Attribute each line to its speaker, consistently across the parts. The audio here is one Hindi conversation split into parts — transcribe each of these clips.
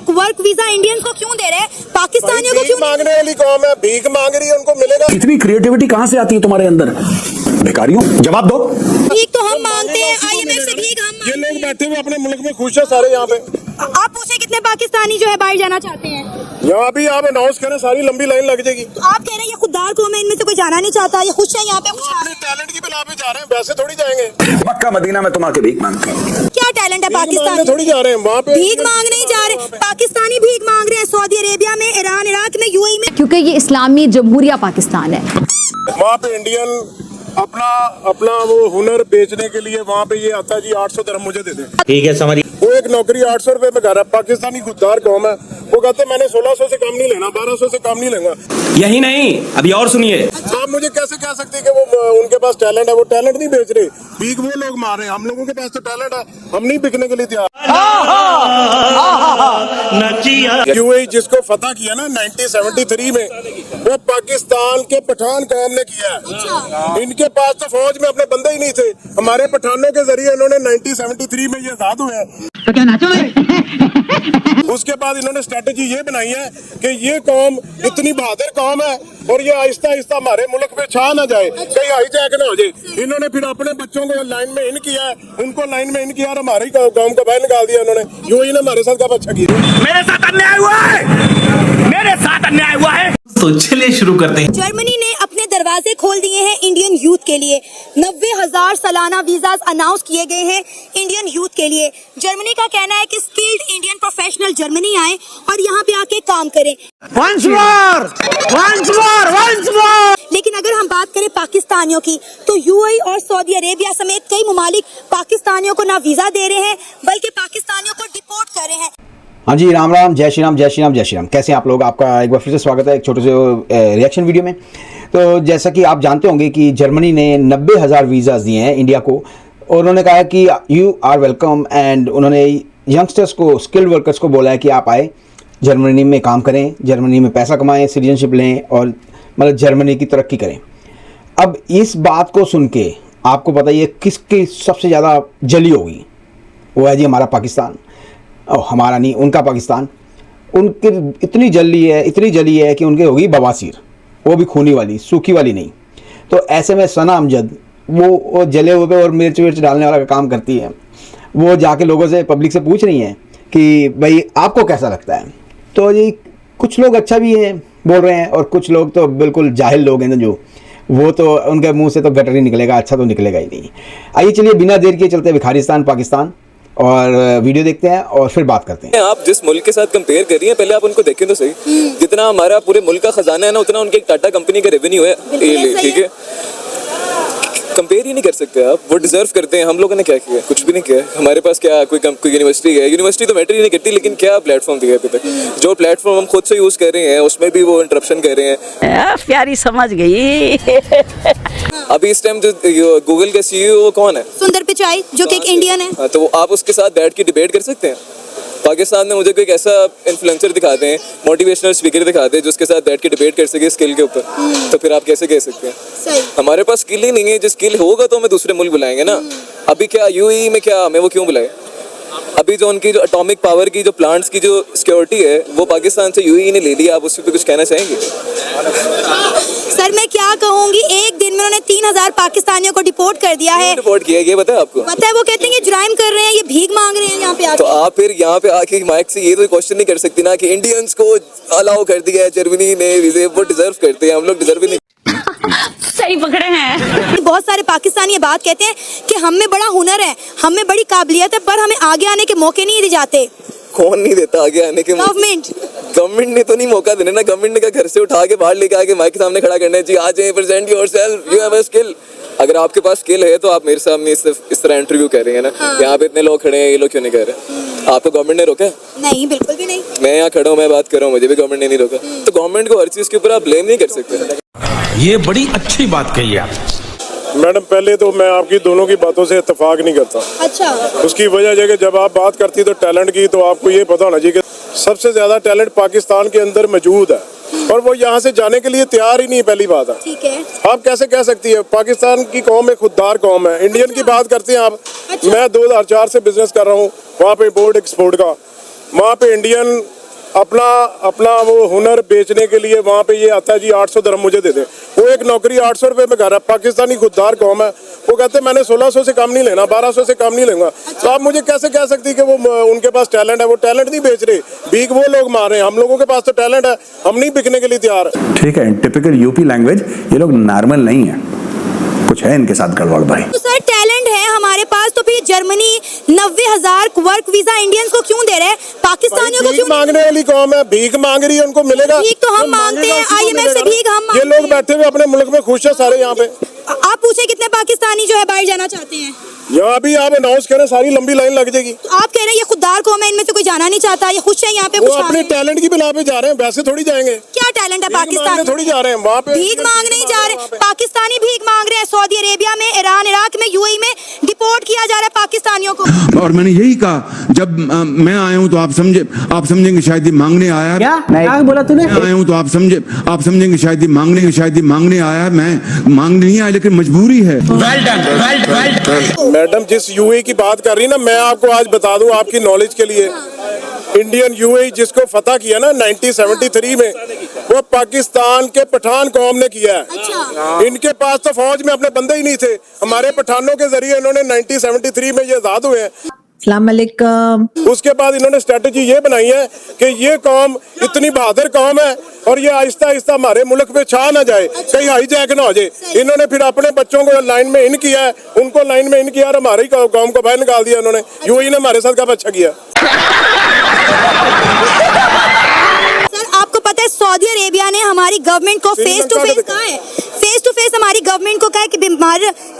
Speaker 1: वर्क वीजा इंडियंस को क्यों दे रहे हैं, पाकिस्तानियों को क्यों
Speaker 2: मांगने वाली कौम है, भीख मांग रही है, उनको मिलेगा।
Speaker 3: इतनी क्रिएटिविटी कहाँ से आती है तुम्हारे अंदर? भिखारियों, जवाब दो।
Speaker 1: भीख तो हम मांगते हैं, IMF से भीख हम
Speaker 2: ये लोग बैठे हुए अपने मुल्क में खुश है सारे यहाँ पे।
Speaker 1: आप पूछे कितने पाकिस्तानी जो है बाहर जाना चाहते हैं?
Speaker 2: यहाँ भी आप अनाउंस करें, सारी लंबी लाइन लग जाएगी।
Speaker 1: तो आप कह रहे हैं ये खुददार कौम है, इनमें से कोई जाना नहीं चाहता, ये खुश है यहाँ पे?
Speaker 2: अपने टैलेंट की बिना पे जा रहे हैं, वैसे थोड़ी जाएंगे।
Speaker 3: मक्का मदीना में तुम आके भीख मांगते हो।
Speaker 1: क्या टैलेंट है पाकिस्तान?
Speaker 2: थोड़ी जा रहे हैं वहाँ पे,
Speaker 1: भीख मांग नहीं जा रहे, पाकिस्तानी भीख मांग रहे हैं सऊदी अरेबिया में, ईरान, इराक में, UAE में,
Speaker 4: क्योंकि ये इस्लामी जमहूरिया पाकिस्तान है।
Speaker 2: वहाँ पे इंडियन अपना वो हुनर बेचने के लिए वहाँ पे ये आता है जी 800 dirham मुझे दे दे।
Speaker 5: ठीक है समझ।
Speaker 2: वो एक नौकरी 800 रुपए में कर रहा है। पाकिस्तानी खुददार कौम है, वो कहते मैंने 1600 से कम नहीं लेना, 1200 से कम नहीं लेगा।
Speaker 5: यही नहीं, अभी और सुनिए।
Speaker 2: आप मुझे कैसे कह सकते हैं कि वो उनके पास टैलेंट है? वो टैलेंट नहीं बेच रहे, भीख वो लोग मार रहे हैं। हम लोगों के पास तो टैलेंट है, हम नहीं बिकने के लिए तैयार। UAE जिसको फतह किया ना 1973 में, वो पाकिस्तान के पठान कौम ने किया है। इनके पास तो फौज में अपने बंदे ही नहीं थे, हमारे पठानों के जरिए इन्होंने 1973 में ये आजाद हुए हैं।
Speaker 6: तो क्या नाचो
Speaker 2: उसके बाद इन्होंने स्ट्रेटेजी ये बनाई है कि ये कौम इतनी बहादुर कौम है और ये आहिस्ता आहिस्ता हमारे मुल्क में छा ना जाए, कहीं हाईजैक ना हो जाए। इन्होंने फिर अपने बच्चों को लाइन में इन किया है, उनको लाइन में इन किया और हमारी कौम को बाहर निकाल दिया इन्होंने। यूं ही ना हमारे साथ कब अच्छा किया।
Speaker 5: मेरे साथ अन्याय हुआ है, मेरे साथ अन्याय हुआ है। तो चलिए शुरू करते हैं।
Speaker 1: जर्मनी ने अपने दरवाजे खोल दिए हैं इंडियन यूथ के लिए। 90,000 सालाना वीजा अनाउंस किए गए हैं इंडियन यूथ के लिए। जर्मनी का कहना है कि स्किल्ड इंडियन प्रोफेशनल जर्मनी आए और यहाँ पे आके काम करें।
Speaker 6: once more, once more।
Speaker 1: लेकिन अगर हम बात करें पाकिस्तानियों की, तो UAE और सऊदी अरेबिया समेत कई ममालिक पाकिस्तानियों को ना वीजा दे रहे हैं बल्कि पाकिस्तानियों को डिपोर्ट कर रहे हैं।
Speaker 7: हाँ जी, राम राम, जय श्री राम, जय श्री राम, जय श्री राम। कैसे हैं आप लोग? आपका एक बार फिर से स्वागत है एक छोटे से रिएक्शन वीडियो में। तो जैसा कि आप जानते होंगे कि जर्मनी ने 90,000 वीज़ाज दिए हैं इंडिया को और उन्होंने कहा कि यू आर वेलकम, एंड उन्होंने यंगस्टर्स को, स्किल्ड वर्कर्स को बोला है कि आप आए, जर्मनी में काम करें, जर्मनी में पैसा कमाएं, सिटीजनशिप लें और मतलब जर्मनी की तरक्की करें। अब इस बात को सुन के आपको पता ही है किसकी सबसे ज़्यादा जली होगी? वो है जी हमारा पाकिस्तान। हमारा नहीं, उनका पाकिस्तान। उनकी इतनी जली है कि उनके होगी बवासीर, वो भी खूनी वाली, सूखी वाली नहीं। तो ऐसे में सना अमजद वो जले हुए पे और मिर्च विर्च डालने वाला का काम करती है। वो जाके लोगों से, पब्लिक से पूछ रही हैं कि भाई आपको कैसा लगता है? तो ये कुछ लोग अच्छा भी हैं बोल रहे हैं और कुछ लोग तो बिल्कुल जाहिल लोग हैं जो, वो तो उनके मुंह से तो गटर ही निकलेगा, अच्छा तो निकलेगा ही नहीं। आइए चलिए बिना देर किए चलते हैं भिखारिस्तान पाकिस्तान और वीडियो देखते हैं और फिर बात करते हैं।
Speaker 8: आप जिस मुल्क के साथ कंपेयर कर रही हैं, पहले आप उनको देखें तो सही। जितना हमारा पूरे मुल्क का खजाना है ना, उतना उनके टाटा कंपनी का रेवेन्यू है। ठीक है, कंपेयर ही नहीं कर सकते आप। वो डिजर्व करते हैं। हम लोगों ने क्या किया? कुछ भी नहीं किया। हमारे पास क्या कोई यूनिवर्सिटी है? यूनिवर्सिटी तो मैटर ही नहीं करती, लेकिन क्या प्लेटफॉर्म दिया अभी तक? जो प्लेटफॉर्म हम खुद से यूज कर रहे हैं उसमें भी वो इंटरप्शन कर रहे हैं।
Speaker 6: प्यारी समझ गई।
Speaker 8: अभी इस टाइम जो गूगल का CEO कौन है?
Speaker 1: सुंदर पिचाई, जो कि एक इंडियन है।
Speaker 8: तो आप उसके साथ बैठ के डिबेट कर सकते हैं? पाकिस्तान में मुझे कोई ऐसा इन्फ्लुएंसर दिखा दें, मोटिवेशनल स्पीकर दिखा दें, जिसके साथ बैठ के डिबेट कर सके स्किल के ऊपर, तो फिर आप कैसे कह सकते हैं?
Speaker 1: सही।
Speaker 8: हमारे पास स्किल ही नहीं है। जो स्किल होगा तो हमें दूसरे मुल्क बुलाएंगे ना। अभी क्या UAE में क्या हमें वो क्यों बुलाए? अभी जो उनकी जो एटॉमिक पावर की जो प्लांट्स की जो सिक्योरिटी है वो पाकिस्तान से UAE ने ले लिया। आप उस पर कुछ कहना चाहेंगे?
Speaker 1: सर मैं क्या कहूँगी, एक दिन में उन्होंने 3,000 पाकिस्तानियों को डिपोर्ट कर दिया है।
Speaker 8: रिपोर्ट किया ये बताया आपको?
Speaker 1: पता है, वो कहते हैं कि जुराइम कर रहे हैं, ये भीख मांग रहे हैं यहाँ पे आके।
Speaker 8: तो आप फिर यहाँ पे आके माइक से ये तो क्वेश्चन नहीं कर सकती ना कि इंडियंस को अलाउ कर दिया है जर्मनी ने, वो डिजर्व करते हैं, हम लोग डिजर्व ही नहीं।
Speaker 4: सही पकड़े हैं।
Speaker 1: बहुत सारे पाकिस्तानी ये बात कहते हैं कि हम में बड़ा हुनर है, हम में बड़ी काबिलियत है, पर हमें आगे आने के मौके नहीं दिए जाते।
Speaker 8: कौन नहीं देता आगे आने के? गवर्नमेंट ने तो नहीं मौका देना ना। गवर्नमेंट ने क्या घर से उठा के बाहर लेके आके माइक के सामने खड़ा करना है, जी आ जाए, present yourself, you have a skill. अगर आपके पास स्किल है तो आप मेरे सामने इस तरह इंटरव्यू कर रहे हैं ना। यहाँ पे इतने लोग खड़े हैं, ये लोग क्यों नहीं कर रहे? आपको गवर्नमेंट ने रोका?
Speaker 1: नहीं, बिल्कुल भी नहीं।
Speaker 8: मैं यहाँ खड़ा हूँ, मैं बात कर रहा हूँ, मुझे भी गवर्नमेंट ने नहीं रोका। तो गवर्नमेंट को हर चीज के ऊपर आप ब्लेम नहीं कर सकते।
Speaker 5: ये बड़ी अच्छी बात कही आप।
Speaker 2: मैडम पहले तो मैं आपकी दोनों की बातों से इत्तेफाक नहीं करता।
Speaker 1: अच्छा।
Speaker 2: उसकी वजह है कि जब आप बात करती तो टैलेंट की, तो आपको ये पता होना चाहिए कि सबसे ज्यादा टैलेंट पाकिस्तान के अंदर मौजूद है और वो यहाँ से जाने के लिए तैयार ही नहीं। पहली बात है,
Speaker 1: ठीक है,
Speaker 2: आप कैसे कह सकती है? पाकिस्तान की कौम एक खुददार कौम है। इंडियन की बात करते हैं आप।
Speaker 1: अच्छा।
Speaker 2: मैं 2004 से बिजनेस कर रहा हूँ वहाँ पे, इम्पोर्ट एक्सपोर्ट का। वहाँ पे इंडियन अपना वो हुनर बेचने के लिए वहाँ पे ये आता है जी 800 दिरहम मुझे दे दे। वो एक नौकरी 800 रुपए में कर रहा है। पाकिस्तानी खुददार कौम है, वो कहते हैं मैंने 1600 से कम नहीं लेना, 1200 से कम नहीं लूंगा। तो आप मुझे कैसे कह सकती कि वो उनके पास टैलेंट है? वो टैलेंट नहीं बेच रहे, भीख वो लोग मार रहे हैं। हम लोगों के पास तो टैलेंट है, हम नहीं बिकने के लिए तैयार।
Speaker 3: ठीक है, टिपिकल यूपी लैंग्वेज, ये लोग नॉर्मल नहीं है, कुछ है इनके साथ गड़बड़ भाई।
Speaker 1: तो सर टैलेंट है हमारे पास, तो फिर जर्मनी 90,000 वर्क वीजा इंडियंस को क्यों दे रहे हैं, पाकिस्तानियों को
Speaker 2: भीख
Speaker 1: क्यों?
Speaker 2: मांगने वाली कौम है, भीख मांग रही है, उनको मिलेगा।
Speaker 1: भीख तो हम मांगते हैं, IMF से भीख हम
Speaker 2: ये
Speaker 1: मांगते
Speaker 2: लोग बैठे हुए अपने मुल्क में खुश है सारे। यहाँ पे
Speaker 1: आप पूछे कितने पाकिस्तानी जो है बाहर जाना चाहते हैं?
Speaker 2: यहाँ भी आप अनाउंस करें, सारी लंबी लाइन लग जाएगी।
Speaker 1: तो आप कह रहे हैं ये खुददार कौम है, इनमें से कोई जाना नहीं चाहता, ये खुश है यहाँ पे?
Speaker 2: वो
Speaker 1: खुश
Speaker 2: अपने टैलेंट की बिना पे जा रहे हैं, वैसे थोड़ी जाएंगे।
Speaker 1: क्या टैलेंट है
Speaker 2: भीख
Speaker 1: पाकिस्तान
Speaker 2: मांगने थोड़ी जा रहे हैं वहाँ पे,
Speaker 1: भीख मांग नहीं जा रहे, पाकिस्तानी भीख मांग रहे हैं। सऊदी अरेबिया में, ईरान, इराक में, UAE में डिपोर्ट किया जा रहा है पाकिस्तानियों को।
Speaker 9: और मैंने यही कहा जब मैं आया हूँ तो आप समझेंगे शायद ये मांगने आया।
Speaker 6: क्या बोला तूने?
Speaker 9: मैं आया हूँ तो आप समझेंगे शायद ये मांगने आया। मैं मांगने नहीं आया, लेकिन मजबूरी है।
Speaker 2: मैडम जिस UAE की बात कर रही है ना, मैं आपको आज बता दूं आपकी नॉलेज के लिए, इंडियन UAE जिसको फतह किया ना 1973 में, वो पाकिस्तान के पठान कौम ने किया है। इनके पास तो फौज में अपने बंदे ही नहीं थे, हमारे पठानों के जरिए इन्होंने 1973 में ये आजाद हुए हैं।
Speaker 6: अस्सलाम वालेकुम।
Speaker 2: उसके बाद इन्होंने स्ट्रेटजी ये बनाई है कि ये कौम इतनी बहादुर कौम है और ये आहिस्ता आहिस्ता हमारे मुल्क पे छा ना जाए, कहीं हाईजैक ना हो जाए। इन्होंने फिर अपने बच्चों को लाइन में इन किया है, उनको लाइन में इन किया और हमारी कौम को बाहर निकाल दिया इन्होंने। UAE ने हमारे साथ कब अच्छा किया?
Speaker 1: सर आपको पता है सऊदी अरेबिया ने हमारी गवर्नमेंट को फेस टू फेस कहा है, फेस टू फेस हमारी गवर्नमेंट को कहा है कि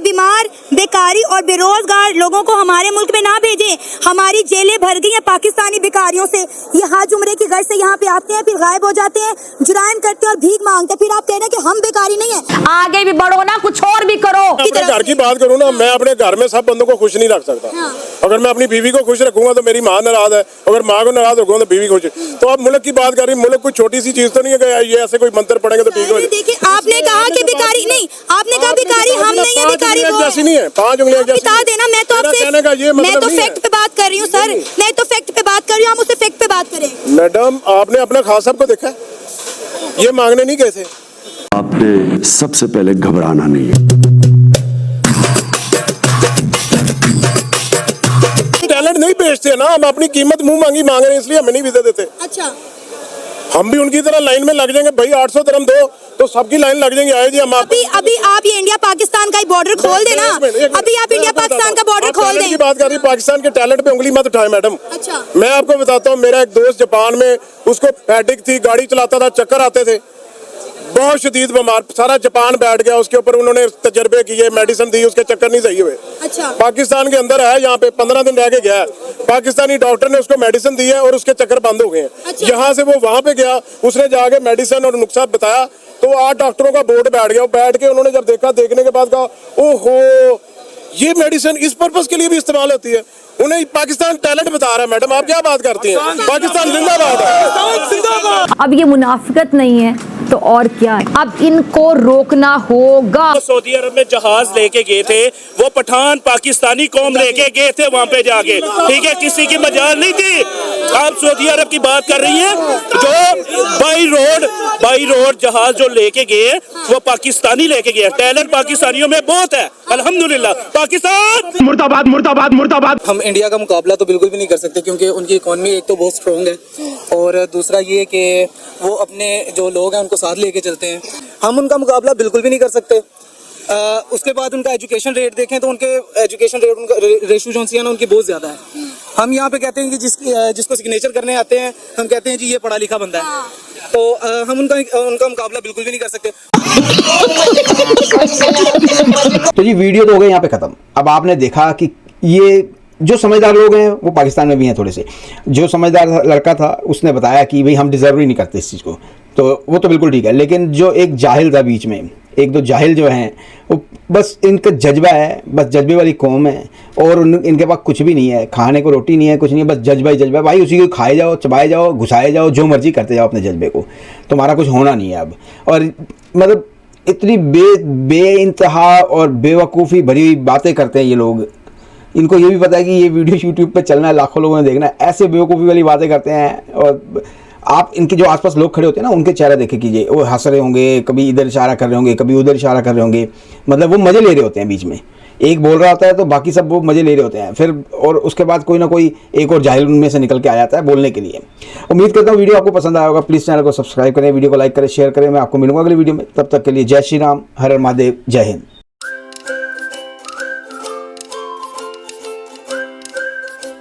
Speaker 1: बीमार बेकारी और बेरोजगार लोगों को हमारे मुल्क में ना भेजें। हमारी जेलें भर गई हैं पाकिस्तानी बेकारियों से। ये हाज उम्रे की घर से यहाँ पे आते हैं, फिर गायब हो जाते हैं, जुराइम करते हैं और भीख मांगते हैं। फिर आप कह रहे हैं कि हम बेकारी नहीं है।
Speaker 4: आगे भी बढ़ो ना, कुछ और भी करो।
Speaker 2: अपने घर की बात करूँ ना, मैं अपने घर में सब बंदों को खुश नहीं रख सकता। अगर मैं अपनी बीवी को खुश रखूंगा तो मेरी माँ नाराज है, अगर माँ को नाराज रखूंगा तो बीवी खुश। तो आप मुल्क की बात कर रही, मुल्क कोई छोटी सी चीज तो नहीं है ये ऐसे कोई मंत्र पढ़ेंगे तो ठीक हो जाए।
Speaker 1: देखिए आपने कहा कि बेकारी नहीं, आपने कहा बेकारी हम नहीं है, बेकारी वो
Speaker 2: जैसी नहीं है, 5 उंगलियां जैसी
Speaker 1: बता देना। मैं तो आपसे मैं तो फैक्ट पे बात कर रही हूँ सर, मैं तो फैक्ट पे बात कर रही हूँ, हम उससे फैक्ट पे बात करें।
Speaker 2: मैडम आपने अपने खास साहब को देखा है, ये मांगने नहीं गए थे।
Speaker 3: आपने सबसे पहले घबराना नहीं है।
Speaker 2: टैलेंट नहीं बेचते ना, हम अपनी कीमत मुंह मांगी मांग रहे हैं, इसलिए हमें नहीं वीजा देते।
Speaker 1: अच्छा
Speaker 2: हम भी उनकी तरह लाइन में लग जाएंगे, भाई 800 दिरहम दो तो सबकी लाइन लग जाएंगे। आए जी हम
Speaker 1: अभी आप ये इंडिया पाकिस्तान का बॉर्डर खोल देना, अभी आप इंडिया पाकिस्तान का बॉर्डर खोल दें।
Speaker 2: की बात कर रही, पाकिस्तान के टैलेंट पे उंगली मत उठाए मैडम।
Speaker 1: अच्छा
Speaker 2: मैं आपको बताता हूँ, मेरा एक दोस्त जापान में, उसको पैडिक थी, गाड़ी चलाता था, चक्कर आते थे, बहुत शदीद बीमार, सारा जापान बैठ गया उसके ऊपर। उन्होंने तजर्बे किए, मेडिसिन दी, उसके चक्कर नहीं सही हुए।
Speaker 1: अच्छा
Speaker 2: पाकिस्तान के अंदर है, यहाँ पे 15 दिन रह के गया है, पाकिस्तानी डॉक्टर ने उसको मेडिसिन दी है और उसके चक्कर बंद हो गए हैं।
Speaker 1: अच्छा।
Speaker 2: यहाँ से वो वहां पे गया, उसने जाके मेडिसिन और नुस्खा बताया, तो 8 डॉक्टरों का बोर्ड बैठ गया। बैठ के उन्होंने जब देखा, देखने के बाद कहा ओहो ये मेडिसिन इस पर्पस के लिए भी इस्तेमाल होती है। उन्हें पाकिस्तान टैलेंट बता रहा है। मैडम आप क्या बात करती हैं? पाकिस्तान जिंदाबाद है।
Speaker 4: अब ये मुनाफिकत नहीं है तो और क्या है, अब इनको रोकना होगा।
Speaker 5: सऊदी अरब में जहाज लेके गए थे, वो पठान पाकिस्तानी कौम लेके गए थे वहां पे जाके, ठीक है, किसी की मजाल नहीं थी। आप सऊदी अरब की बात कर रही हैं, जो बाई रोड जहाज जो लेके गए वो पाकिस्तानी लेके गए। टैलेंट पाकिस्तानियों में बहुत है, अल्हम्दुलिल्लाह। पाकिस्तान
Speaker 3: मुर्दाबाद मुर्दाबाद मुर्दाबाद।
Speaker 10: हम इंडिया का मुकाबला तो बिल्कुल भी नहीं कर सकते, क्योंकि उनकी इकोनॉमी एक तो बहुत स्ट्रॉन्ग है और दूसरा ये कि वो अपने जो लोग हैं उनको साथ लेके चलते हैं। हम उनका मुकाबला बिल्कुल भी नहीं कर सकते। उसके बाद उनका एजुकेशन रेट देखें तो उनके एजुकेशन रेट, उनका रेशो जो है ना उनकी बहुत ज़्यादा है। हम यहाँ पे कहते हैं कि जिसको सिग्नेचर करने आते हैं, हम कहते हैं जी ये पढ़ा लिखा बंदा है, तो हम उनका मुकाबला बिल्कुल भी नहीं कर सकते।
Speaker 7: तो जी वीडियो तो हो गई यहाँ पे ख़त्म। अब आपने देखा कि ये जो समझदार लोग हैं वो पाकिस्तान में भी हैं थोड़े से। जो समझदार लड़का था उसने बताया कि भाई हम डिज़र्व ही नहीं करते इस चीज़ को, तो वो तो बिल्कुल ठीक है। लेकिन जो एक जाहिल था बीच में, एक दो जाहिल जो हैं, वो बस इनका जज्बा है, बस जज्बे वाली कौम है और इनके पास कुछ भी नहीं है, खाने को रोटी नहीं है, कुछ नहीं है, बस जज्बा ही जज्बा। भाई उसी को खाए जाओ, चबाए जाओ, घुसाए जाओ, जो मर्जी करते जाओ अपने जज्बे को, तुम्हारा कुछ होना नहीं है अब। और मतलब इतनी बे इंतहा और बेवकूफ़ी भरी हुई बातें करते हैं ये लोग इनको ये भी पता है कि ये वीडियो यूट्यूब पे चलना है, लाखों लोगों ने देखना है, ऐसे बेवकूफ़ी वाली बातें करते हैं। और आप इनके जो आसपास लोग खड़े होते हैं ना, उनके चेहरा देखे कीजिए, वो हंस रहे होंगे, कभी इधर इशारा कर रहे होंगे, कभी उधर इशारा कर रहे होंगे, मतलब वो मज़े ले रहे होते हैं। बीच में एक बोल रहा होता है तो बाकी सब वो मज़े ले रहे होते हैं फिर, और उसके बाद कोई ना कोई एक और जाहिल उनमें से निकल के आ जाता है बोलने के लिए। उम्मीद करता हूँ वीडियो आपको पसंद आया होगा। प्लीज़ चैनल को सब्सक्राइब करें, वीडियो को लाइक करें, शेयर करें। मैं आपको मिलूंगा अगली वीडियो में, तब तक के लिए जय श्री राम, हर हर महादेव, जय हिंद।